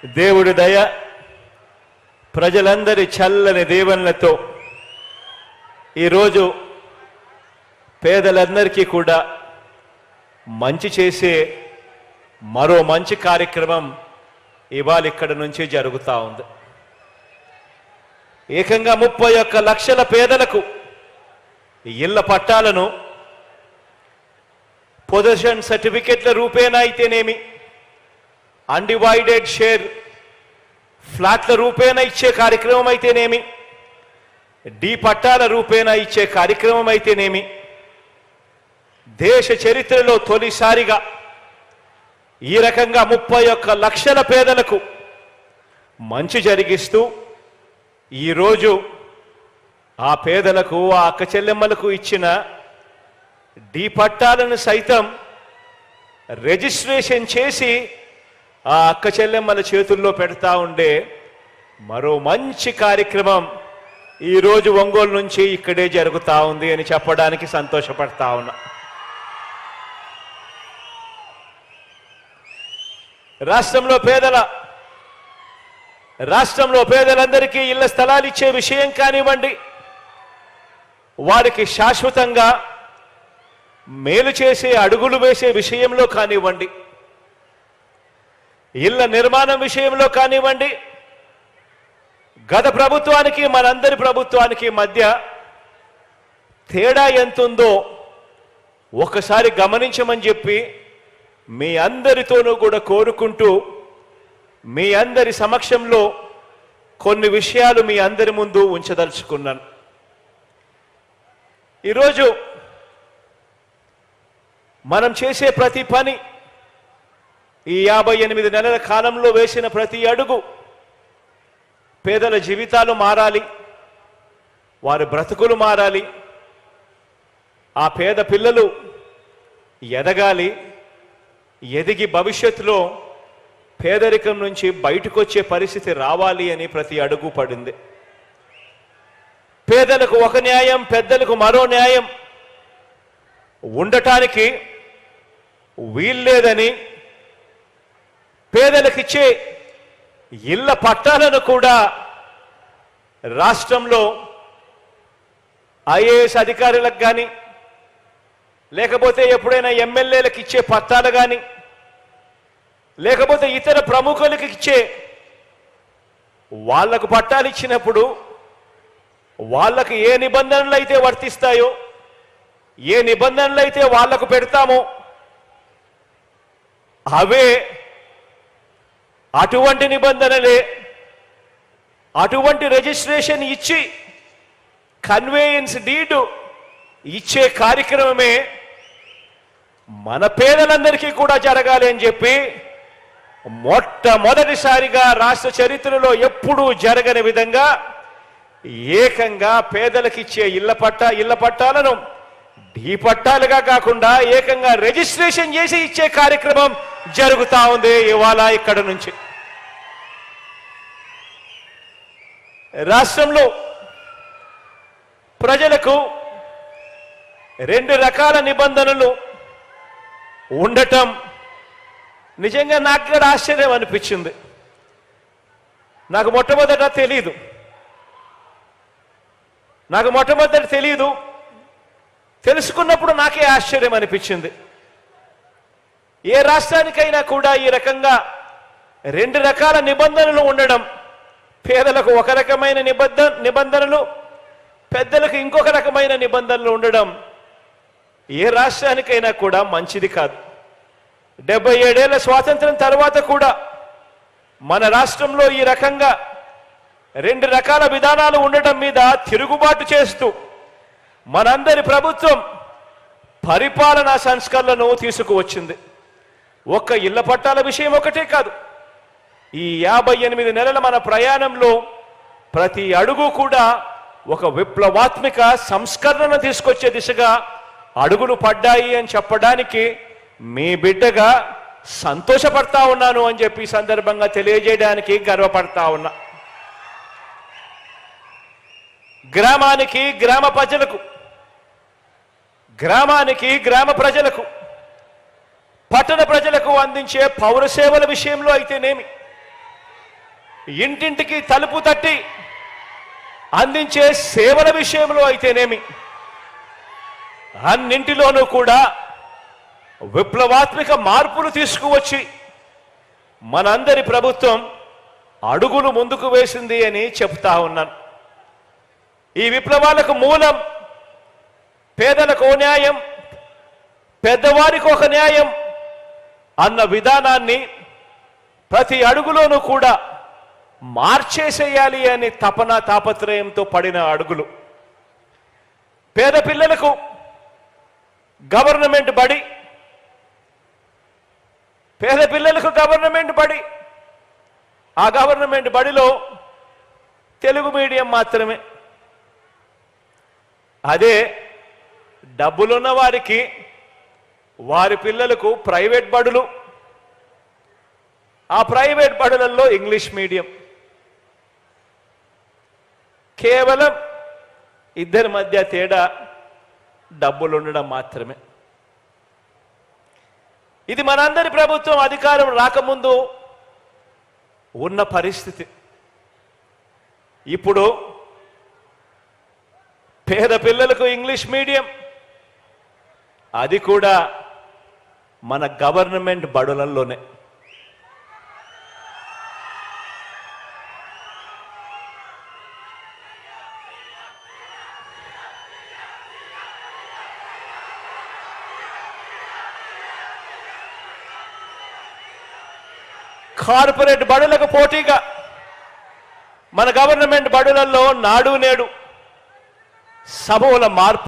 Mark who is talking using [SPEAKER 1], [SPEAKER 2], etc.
[SPEAKER 1] దేవుడి దయ, ప్రజలందరి చల్లని దీవెనలతో ఈరోజు పేదలందరికీ కూడా మంచి చేసే మరో మంచి కార్యక్రమం ఇవాళ ఇక్కడ నుంచి జరుగుతూ ఉంది. ఏకంగా 31 లక్షల పేదలకు ఇళ్ల పట్టాలను పొజిషన్ సర్టిఫికెట్ల రూపేణా అయితేనేమి, అన్డివైడెడ్ షేర్ ఫ్లాట్ల రూపేణా ఇచ్చే కార్యక్రమం అయితేనేమి, డి పట్టాల రూపేణా ఇచ్చే కార్యక్రమం అయితేనేమి, దేశ చరిత్రలో తొలిసారిగా ఈ రకంగా 31 లక్షల పేదలకు మంచి జరిగిస్తూ ఈరోజు ఆ పేదలకు, ఆ అక్క చెల్లెమ్మలకు ఇచ్చిన డి పట్టాలను సైతం రిజిస్ట్రేషన్ చేసి ఆ అక్క చెల్లెమ్మల చేతుల్లో పెడతా ఉండే మరో మంచి కార్యక్రమం ఈరోజు ఒంగోలు నుంచి ఇక్కడే జరుగుతూ ఉంది అని చెప్పడానికి సంతోషపడతా ఉన్నా. రాష్ట్రంలో పేదలందరికీ ఇళ్ల స్థలాలు ఇచ్చే విషయం కానివ్వండి, వారికి శాశ్వతంగా మేలు చేసే అడుగులు వేసే విషయంలో కానివ్వండి, ఇళ్ల నిర్మాణం విషయంలో కానివ్వండి, గత ప్రభుత్వానికి మనందరి ప్రభుత్వానికి మధ్య తేడా ఎంతుందో ఒకసారి గమనించమని చెప్పి మీ అందరితోనూ కూడా కోరుకుంటూ మీ అందరి సమక్షంలో కొన్ని విషయాలు మీ అందరి ముందు ఉంచదలుచుకున్నాను. ఈరోజు మనం చేసే ప్రతి పని, ఈ 58 నెలల కాలంలో వేసిన ప్రతి అడుగు పేదల జీవితాలు మారాలి, వారి బ్రతుకులు మారాలి, ఆ పేద పిల్లలు ఎదగాలి, ఎదిగి భవిష్యత్తులో పేదరికం నుంచి బయటకు వచ్చే పరిస్థితి రావాలి అని ప్రతి అడుగు పడింది. పేదలకు ఒక న్యాయం, పెద్దలకు మరో న్యాయం ఉండటానికి వీల్లేదని పేదలకిచ్చే ఇళ్ల పట్టాలను కూడా రాష్ట్రంలో ఐఏఎస్ అధికారులకు కానీ, లేకపోతే ఎప్పుడైనా ఎమ్మెల్యేలకు ఇచ్చే పట్టాలు కానీ, లేకపోతే ఇతర ప్రముఖులకు ఇచ్చే వాళ్లకు పట్టాలు ఇచ్చినప్పుడు వాళ్ళకు ఏ నిబంధనలు అయితే వర్తిస్తాయో, ఏ నిబంధనలు అయితే వాళ్లకు పెడతామో అవే, అటువంటి నిబంధనలే, అటువంటి రిజిస్ట్రేషన్ ఇచ్చి కన్వేయన్స్ డీడ్ ఇచ్చే కార్యక్రమమే మన పేదలందరికీ కూడా జరగాలి అని చెప్పి మొట్టమొదటిసారిగా రాష్ట్ర చరిత్రలో ఎప్పుడూ జరగని విధంగా ఏకంగా పేదలకు ఇచ్చే ఇళ్ల పట్టాలను డి పట్టాలుగా కాకుండా ఏకంగా రిజిస్ట్రేషన్ చేసి ఇచ్చే కార్యక్రమం జరుగుతా ఉంది ఇవాళ ఇక్కడ నుంచి. రాష్ట్రంలో ప్రజలకు 2 రకాల నిబంధనలు ఉండటం నిజంగా నాకు కూడా ఆశ్చర్యం అనిపించింది. నాకు మొట్టమొదట తెలీదు, తెలుసుకున్నప్పుడు నాకే ఆశ్చర్యం అనిపించింది. ఏ రాష్ట్రానికైనా కూడా ఈ రకంగా 2 రకాల నిబంధనలు ఉండడం, పేదలకు ఒక రకమైన నిబంధనలు, పెద్దలకు ఇంకొక రకమైన నిబంధనలు ఉండడం ఏ రాష్ట్రానికైనా కూడా మంచిది కాదు. 77 ఏళ్ల స్వాతంత్రం తర్వాత కూడా మన రాష్ట్రంలో ఈ రకంగా 2 రకాల విధానాలు ఉండటం మీద తిరుగుబాటు చేస్తూ మనందరి ప్రభుత్వం పరిపాలనా సంస్కరణలను తీసుకువచ్చింది. ఒక్క ఇళ్ల పట్టాల విషయం ఒకటే కాదు, ఈ 58 నెలల మన ప్రయాణంలో ప్రతి అడుగు కూడా ఒక విప్లవాత్మక సంస్కరణ తీసుకొచ్చే దిశగా అడుగులు పడ్డాయి అని చెప్పడానికి మీ బిడ్డగా సంతోషపడతా ఉన్నాను అని చెప్పి సందర్భంగా తెలియజేయడానికి గర్వపడతా ఉన్నా. గ్రామానికి గ్రామ ప్రజలకు పట్టణ ప్రజలకు అందించే పౌర సేవల విషయంలో అయితేనేమి, ఇంటింటికి తలుపు తట్టి అందించే సేవల విషయంలో అయితేనేమి అన్నింటిలోనూ కూడా విప్లవాత్మక మార్పులు తీసుకువచ్చి మనందరి ప్రభుత్వం అడుగులు ముందుకు వేసింది అని చెప్తా ఉన్నాను. ఈ విప్లవాలకు మూలం పేదలకు న్యాయం, పెద్దవారికి ఒక న్యాయం అన్న విధానాన్ని ప్రతి అడుగులోనూ కూడా మార్చేసేయాలి అని తపన తాపత్రయంతో పడిన అడుగులు. పేద పిల్లలకు గవర్నమెంట్ బడి, పేద పిల్లలకు గవర్నమెంట్ బడి, ఆ గవర్నమెంట్ బడిలో తెలుగు మీడియం మాత్రమే. అదే డబ్బులున్న వారికి వారి పిల్లలకు ప్రైవేట్ బడులు, ఆ ప్రైవేట్ బడులలో ఇంగ్లీష్ మీడియం. కేవలం ఇద్దరి మధ్య తేడా డబ్బులుండడం మాత్రమే. ఇది మనందరి ప్రభుత్వం అధికారం రాకముందు ఉన్న పరిస్థితి. ఇప్పుడు పేద పిల్లలకు ఇంగ్లీష్ మీడియం, అది కూడా మన గవర్నమెంట్ బడులలోనే. కార్పొరేట్ బడులకు పోటీగా మన గవర్నమెంట్ బడులలో నాడు నేడు సమూల మార్పు